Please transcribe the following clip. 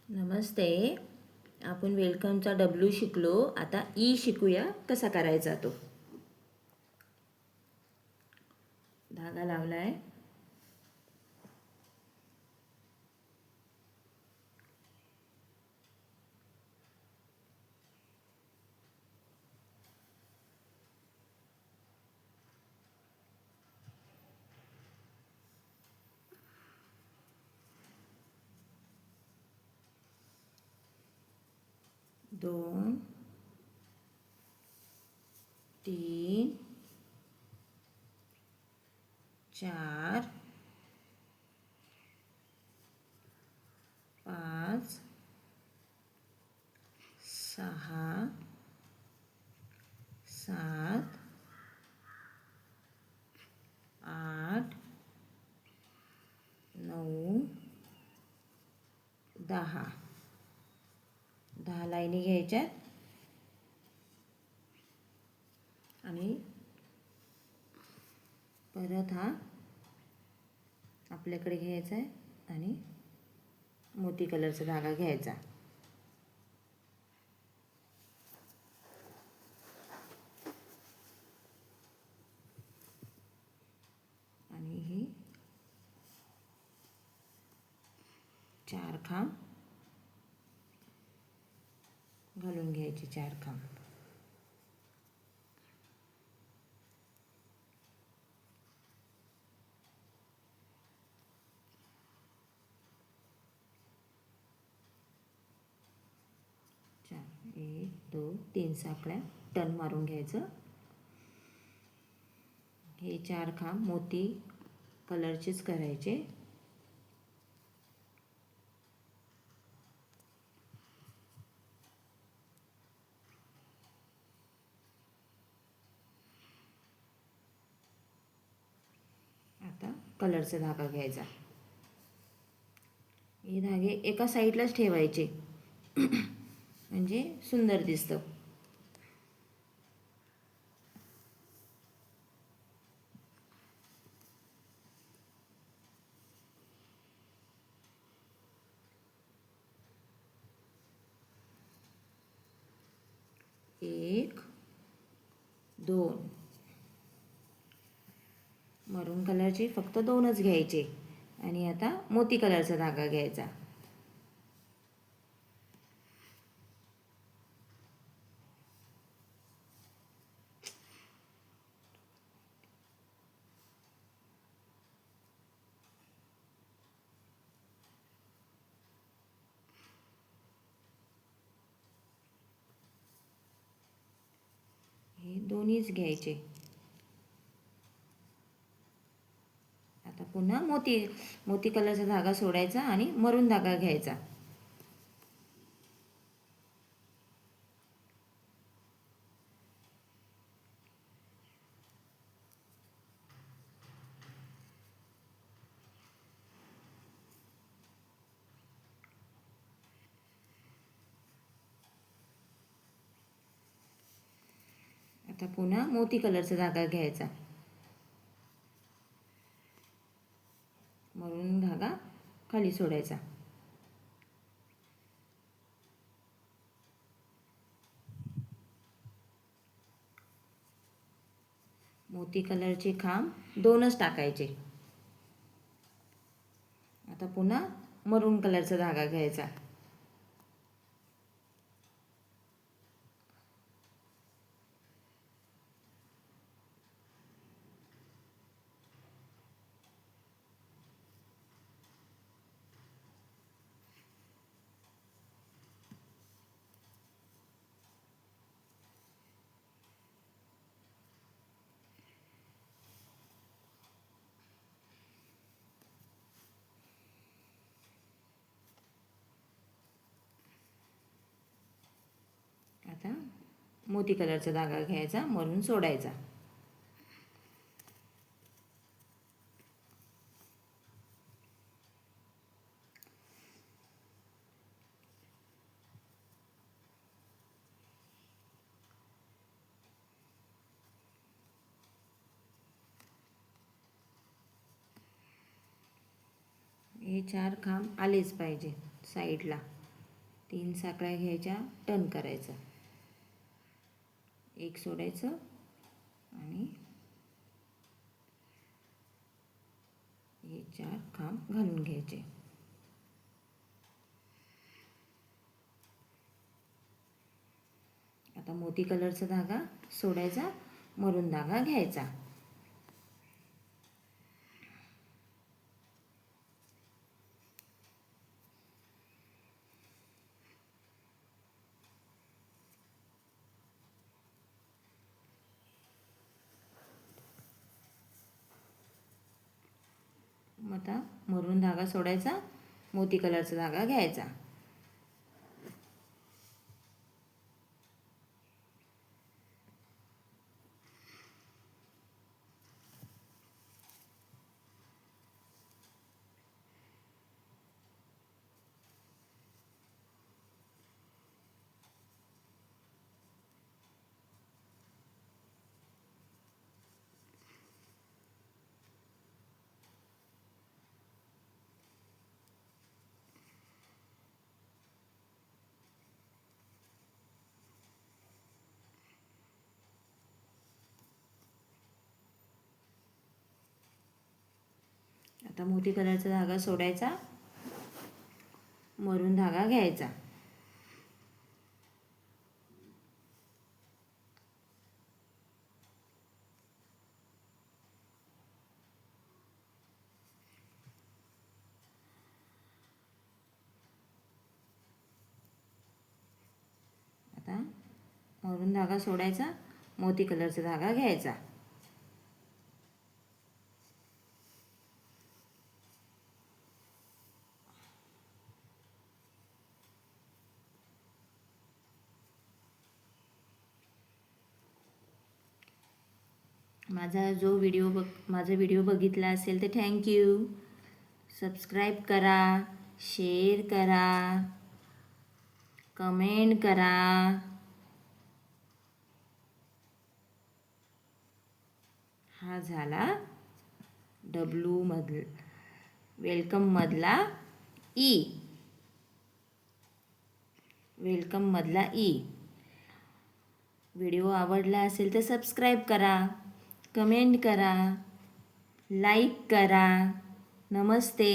नमस्ते. आपण वेलकमचा डब्ल्यू शिकलो. आता ई शिकूया कसा करायचा तो. धागा लावलाय. दोन, तीन, चार, पाच, सहा, सात, आठ, 9, 10. 10 लाईनी घ्यायच्यात आणि परत हा आपल्याकडे घ्यायचा आहे आणि मोती कलरचा धागा घ्यायचा आणि ही 4 खांब घालून घ्यायचे. 4 खांब चार, 1 2 3 साखळ्या टर्न मारून घ्यायचं. हे 4 खांब मोती कलरचेच करायचे. आता कलरचा धागा घ्यायचा. हे धागे एका साईडलाच ठेवायचे म्हणजे सुंदर दिसतं. एक, 2 मरून कलरचे फक्त 2च घ्यायचे आणि आता मोती कलरचा धागा घ्यायचा. हे दोन्हीच घ्यायचे. आता पुन्हा मोती कलरचा धागा सोडायचा आणि मरून धागा घ्यायचा. आता पुन्हा मोती कलरचा धागा घ्यायचा. मरून धागा खाली सोडायचा. मोती कलरचे खांब 2च टाकायचे. आता पुन्हा मरून कलरचा धागा घ्यायचा. आता मोती कलरचा धागा घ्यायचा, मरून सोडायचा. हे 4 खांब आलेच पाहिजे साईडला. 3 साखळ्या घ्यायच्या, टर्न करायचं, एक सोडायचं आणि हे 4 खांब घालून घ्यायचे. आता मोती कलरचा धागा सोडायचा, मरून धागा घ्यायचा. आता मरून धागा सोडायचा, मोती कलरचा धागा घ्यायचा. आता मोती कलरचा धागा सोडायचा, मरून धागा घ्यायचा. आता मरून धागा सोडायचा, मोती कलरचा धागा घ्यायचा. माझा व्हिडिओ बघितला असेल तर थँक्यू. सबस्क्राईब करा, शेअर करा, कमेंट करा. हा झाला वेलकम मधला ई. व्हिडिओ आवडला असेल तर सबस्क्राईब करा, कमेंट करा, लाईक करा. नमस्ते.